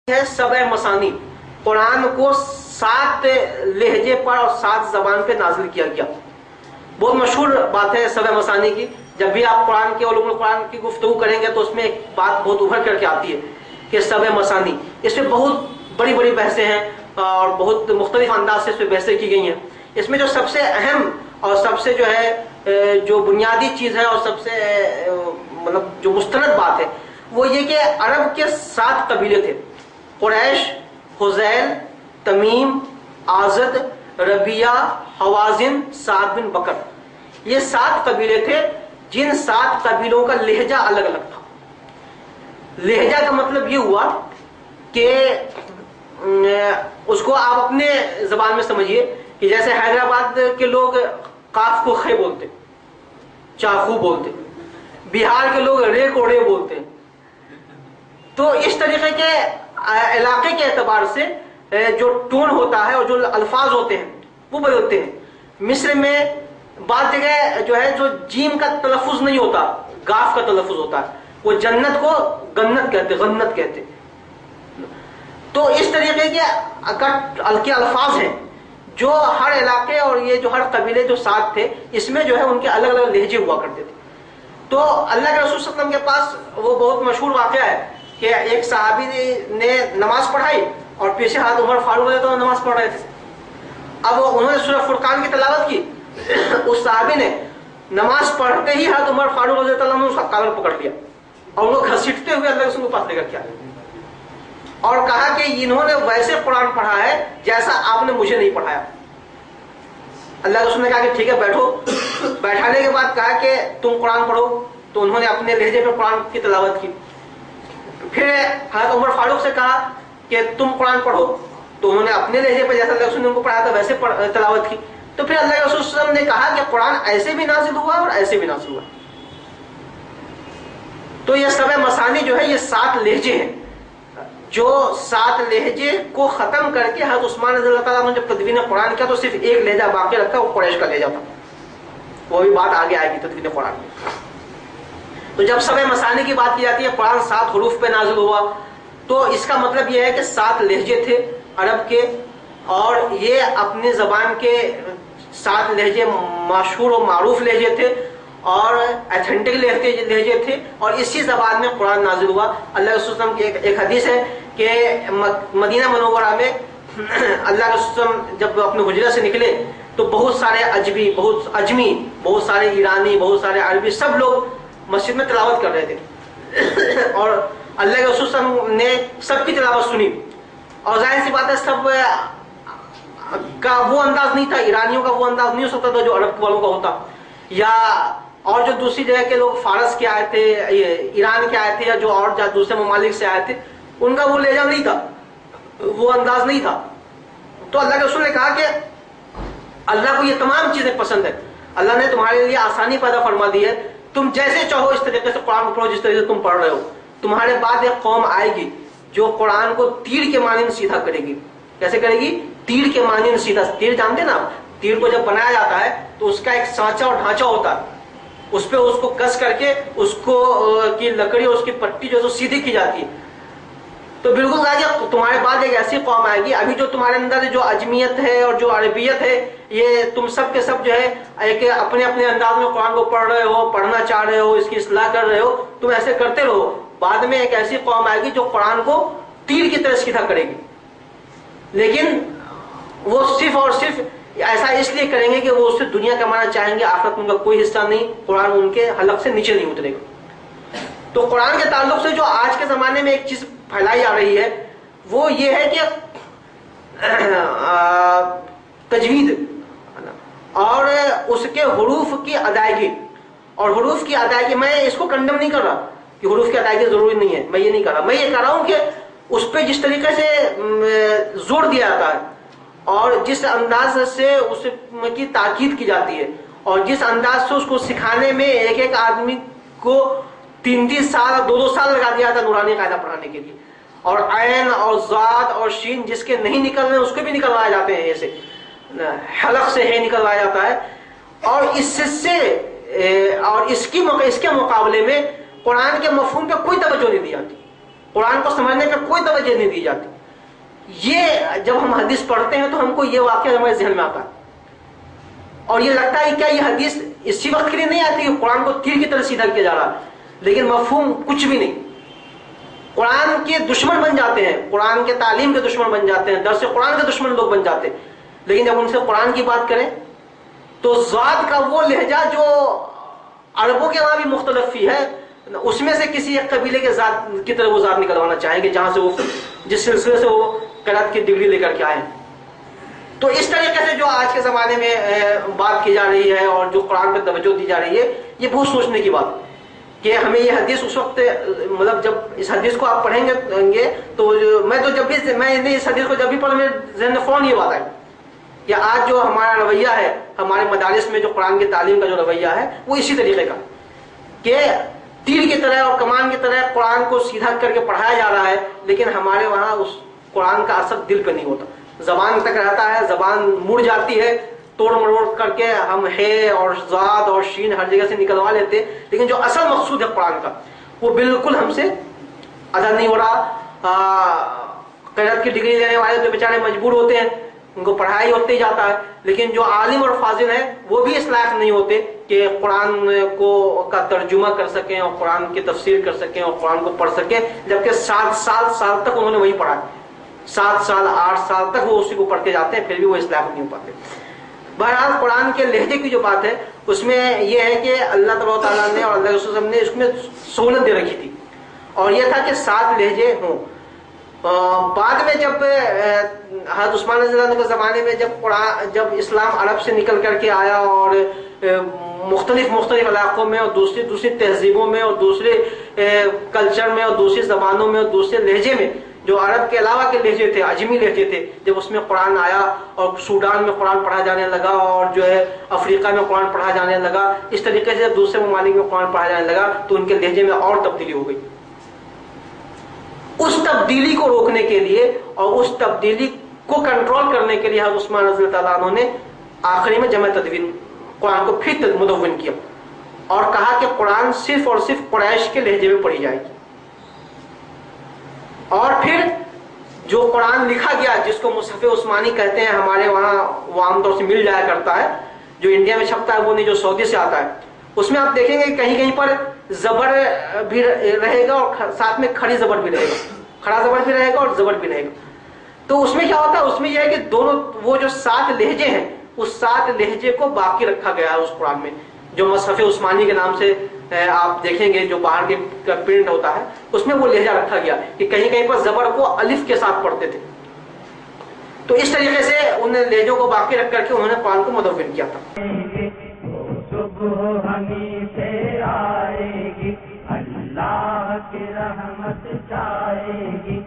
ہے سبع مسانی، قرآن کو 7 لہجے پر اور 7 زبان پہ نازل کیا گیا. بہت مشہور بات ہے سبع مسانی کی. جب بھی آپ قرآن کے علوم القرآن کی گفتگو کریں گے تو اس میں ایک بات بہت ابھر کر کے آتی ہے کہ سبع مسانی. اس میں بہت بڑی بڑی بحثیں ہیں اور بہت مختلف انداز سے اس میں بحثیں کی گئی ہیں. اس میں جو سب سے اہم اور سب سے جو ہے جو بنیادی چیز ہے اور سب سے مطلب جو مستند بات ہے وہ یہ کہ عرب کے 7 قبیلے تھے: قریش، حذیل، تمیم، ازد، ربیعہ، حوازن، سعد بن بکر. یہ 7 قبیلے تھے جن 7 قبیلوں کا لہجہ الگ الگ تھا. لہجہ کا مطلب یہ ہوا کہ اس کو آپ اپنے زبان میں سمجھیے کہ جیسے حیدرآباد کے لوگ قاف کو خے بولتے، چاقو بولتے، بہار کے لوگ رے کو رے بولتے ہیں. تو اس طریقے کے علاقے کے اعتبار سے جو ٹون ہوتا ہے اور جو الفاظ ہوتے ہیں وہ بدلتے ہیں. مصر میں بعض جگہ جو ہے جو جیم کا تلفظ نہیں ہوتا، گاف کا تلفظ ہوتا ہے. وہ جنت کو گنت کہتے، غنت کہتے. تو اس طریقے کے الفاظ ہیں جو ہر علاقے اور یہ جو ہر قبیلے جو 7 تھے اس میں جو ہے ان کے الگ الگ لہجے ہوا کرتے تھے. تو اللہ کے رسول صلی اللہ علیہ وسلم کے پاس وہ بہت مشہور واقعہ ہے کہ ایک صحابی نے نماز پڑھائی اور پیچھے حضرت عمر فاروق رضی اللہ عنہ نماز پڑھ رہے تھے. اب انہوں نے سورہ فرقان کی تلاوت کی. اس صحابی نے نماز پڑھتے ہی حضرت عمر فاروق رضی اللہ عنہ نے اس کا کالر پکڑ لیا اور ان کو گھسیٹتے ہوئے اللہ کے رسول کے پاس لے کر کیا اور کہا کہ انہوں نے ویسے قرآن پڑھا ہے جیسا آپ نے مجھے نہیں پڑھایا. اللہ کے رسول نے کہا کہ ٹھیک ہے بیٹھو. بیٹھانے کے بعد کہا کہ تم قرآن پڑھو. تو انہوں نے اپنے لہجے پہ قرآن کی تلاوت کی. پھر حضرت عمر فاروق سے کہا کہ تم قرآن پڑھو. تو انہوں نے اپنے لہجے پہ جیسا اللہ کے رسول نے ان کو پڑھایا تھا ویسے تلاوت کی. تو پھر اللہ کے رسول صلی اللہ علیہ وسلم نے کہا کہ قرآن ایسے بھی نازل ہوا اور ایسے بھی نازل ہوا. تو یہ سبع مسانی جو ہے یہ 7 لہجے ہیں. جو 7 لہجے کو ختم کر کے حضرت عثمان رضی اللہ تعالیٰ نے جب تدوین قرآن کیا تو صرف ایک لہجہ باقی رکھا، وہ قریش کا لہجہ تھا. وہ بھی بات آگے آئے گی تدوین قرآن میں. تو جب سبع مسانی کی بات کی جاتی ہے قرآن 7 حروف پہ نازل ہوا تو اس کا مطلب یہ ہے کہ 7 لہجے تھے عرب کے اور یہ اپنی زبان کے 7 لہجے مشہور و معروف لہجے تھے اور ایتھنٹک لہجے تھے اور اسی زبان میں قرآن نازل ہوا. اللہ کے رسول صلی اللہ علیہ وسلم کی ایک حدیث ہے کہ مدینہ منورہ میں اللہ کے رسول صلی اللہ علیہ وسلم جب اپنے حجرے سے نکلے تو بہت سارے اجمی، بہت سارے ایرانی، بہت سارے عربی سب لوگ مسجد میں تلاوت کر رہے تھے اور اللہ کے رسول صلی اللہ علیہ وسلم نے سب کی تلاوت سنی. اور ظاہر سی بات ہے سب کا وہ انداز نہیں تھا، ایرانیوں کا وہ انداز نہیں ہو سکتا تھا جو عرب والوں کا ہوتا، یا اور جو دوسری جگہ کے لوگ فارس کے آئے تھے، ایران کے آئے تھے یا جو اور دوسرے ممالک سے آئے تھے ان کا وہ لہجہ نہیں تھا، وہ انداز نہیں تھا. تو اللہ کے رسول نے کہا کہ اللہ کو یہ تمام چیزیں پسند ہے. اللہ نے تمہارے لیے آسانی پیدا فرما دی ہے، تم جیسے چاہو اس طریقے سے قرآن پڑھو جس طریقے سے تم پڑھ رہے ہو. تمہارے بعد ایک قوم آئے گی جو قرآن کو تیر کے مانند سیدھا کرے گی. کیسے کرے گی؟ تیر کے مانند سیدھا. تیر جانتے نا آپ، تیر کو جب بنایا جاتا ہے تو اس کا ایک سانچہ اور ڈھانچہ ہوتا ہے، اس پہ اس کو کس کر کے اس کو کی لکڑی اور اس کی پٹی جو ہے سیدھی کی جاتی ہے. تو بالکل کہا کہ تمہارے بعد ایک ایسی قوم آئے گی. ابھی جو تمہارے اندر جو اجمیت ہے اور جو عربیت ہے یہ تم سب کے سب جو ہے ایک اپنے اپنے انداز میں قرآن کو پڑھ رہے ہو، پڑھنا چاہ رہے ہو، اس کی اصلاح کر رہے ہو، تم ایسے کرتے رہو. بعد میں ایک ایسی قوم آئے گی جو قرآن کو تیر کی طرح سیدھا کرے گی، لیکن وہ صرف اور صرف ایسا اس لیے کریں گے کہ وہ اس سے دنیا کمانا چاہیں گے، آخرت میں ان کا کوئی حصہ نہیں، قرآن ان کے حلق سے نیچے نہیں اترے گا. تو قرآن کے تعلق سے جو آج کے زمانے میں ایک چیز پھیلائی جا رہی ہے وہ یہ ہے کہ تجوید اور اس کے حروف کی ادائیگی. اور حروف کی ادائیگی میں اس کو کنڈم نہیں کر رہا کہ حروف کی ادائیگی ضروری نہیں ہے، میں یہ نہیں کر رہا. میں یہ کہہ رہا ہوں کہ اس پہ جس طریقے سے زور دیا جاتا ہے اور جس انداز سے اس کی تاکید کی جاتی ہے اور جس انداز سے اس کو سکھانے میں ایک ایک آدمی کو 3 سال 2 سال لگا دیا تھا نورانی قاعدہ پڑھانے کے لیے، اور عین اور ذات اور شین جس کے نہیں نکلنے اس کو بھی نکلوائے جاتے ہیں، ایسے حلق سے ہے نکلوایا جاتا ہے. اور اس سے اور اس کے مقابلے میں قرآن کے مفہوم پہ کوئی توجہ نہیں دی جاتی. قرآن کو سمجھنے پہ کوئی توجہ نہیں دی جاتی. یہ جب ہم حدیث پڑھتے ہیں تو ہم کو یہ واقعہ ہمارے ذہن میں آتا ہے اور یہ لگتا ہے کیا یہ حدیث اسی وقت کے لیے نہیں آتی کہ قرآن کو تیر کی طرح سیدھا کیا جا رہا ہے, لیکن مفہوم کچھ بھی نہیں. قرآن کے دشمن بن جاتے ہیں, قرآن کے تعلیم کے دشمن بن جاتے ہیں, درس قرآن کے دشمن لوگ بن جاتے ہیں. لیکن جب ان سے قرآن کی بات کریں تو ذات کا وہ لہجہ جو عربوں کے وہاں بھی مختلف ہی ہے, اس میں سے کسی ایک قبیلے کے ذات کی طرح وہ ذات نکلوانا چاہیں گے جہاں سے وہ جس سلسلے سے وہ قرأت کی ڈگری لے کر کے آئے. تو اس طریقے سے جو آج کے زمانے میں بات کی جا رہی ہے اور جو قرآن پہ توجہ دی جا رہی ہے, یہ بہت سوچنے کی بات ہے کہ ہمیں یہ حدیث اس وقت, مطلب جب اس حدیث کو آپ پڑھیں گے تو میں تو جب بھی میں نے اس حدیث کو جب بھی پڑھا میرے ذہن میں فوراً یہ بات آئی کہ آج جو ہمارا رویہ ہے ہمارے مدارس میں جو قرآن کی تعلیم کا جو رویہ ہے وہ اسی طریقے کا کہ تیر کی طرح اور کمان کی طرح قرآن کو سیدھا کر کے پڑھایا جا رہا ہے, لیکن ہمارے وہاں اس قرآن کا اثر دل پہ نہیں ہوتا. زبان تک رہتا ہے, زبان مڑ جاتی ہے, توڑ مروڑ کر کے ہم ہے اور ذات اور شین ہر جگہ سے نکلوا لیتے, لیکن جو اصل مقصود ہے قرآن کا وہ بالکل ہم سے ادا نہیں ہو رہا. قرأت کی ڈگری لینے والے تو بیچارے مجبور ہوتے ہیں, ان کو پڑھائی ہوتے ہی جاتا ہے, لیکن جو عالم اور فاضل ہیں وہ بھی اس لائق نہیں ہوتے کہ قرآن کو کا ترجمہ کر سکیں اور قرآن کی تفسیر کر سکیں اور قرآن کو پڑھ سکیں, جبکہ 7 سال تک انہوں نے وہی پڑھا, 7 سال 8 سال تک وہ اسی کو پڑھتے جاتے ہیں, پھر بھی وہ اس لائق نہیں ہو پاتے. بہرحال قرآن کے لہجے کی جو بات ہے اس میں یہ ہے کہ اللہ تبارک و تعالیٰ نے اور اللہ کے رسول نے اس میں سہولت دے رکھی تھی, اور یہ تھا کہ 7 لہجے ہوں. بعد میں جب حضرت عثمان رضی اللہ عنہ کے زمانے میں جب اسلام عرب سے نکل کر کے آیا اور مختلف علاقوں میں اور دوسری تہذیبوں میں اور دوسرے کلچر میں اور دوسری زبانوں میں اور دوسرے لہجے میں جو عرب کے علاوہ کے لہجے تھے, عجمی لہجے تھے, جب اس میں قرآن آیا اور سوڈان میں قرآن پڑھا جانے لگا اور جو ہے افریقہ میں قرآن پڑھا جانے لگا, اس طریقے سے دوسرے ممالک میں قرآن پڑھا جانے لگا تو ان کے لہجے میں اور تبدیلی ہو گئی. اس تبدیلی کو روکنے کے لیے اور اس تبدیلی کو کنٹرول کرنے کے لیے حضرت عثمان رضی اللہ عنہ نے آخری میں جمع تدوین قرآن کو پھر مدون کیا اور کہا کہ قرآن صرف اور صرف قریش کے لہجے میں پڑھی جائے گی. اور پھر جو قرآن لکھا گیا جس کو مصحف عثمانی کہتے ہیں, ہمارے وہاں وہ عام طور سے مل جایا کرتا ہے, جو انڈیا میں چھپتا ہے وہ نہیں جو سعودی سے آتا ہے, اس میں آپ دیکھیں گے کہیں کہیں پر زبر بھی رہے گا اور ساتھ میں کھڑی زبر بھی رہے گا, کھڑا زبر بھی رہے گا اور زبر بھی رہے گا. تو اس میں کیا ہوتا ہے, اس میں یہ ہے کہ دونوں وہ جو 7 لہجے ہیں اس 7 لہجے کو باقی رکھا گیا ہے اس قرآن میں, جو مصحف عثمانی کے نام سے آپ دیکھیں گے جو باہر کے پرنٹ ہوتا ہے اس میں وہ لہجہ رکھا گیا کہ کہیں کہیں پر زبر کو الف کے ساتھ پڑھتے تھے. تو اس طریقے سے ان لہجوں کو باقی رکھ کر کے انہوں نے قرآن کو مدون کیا تھا. اللہ کی رحمت جائے گی.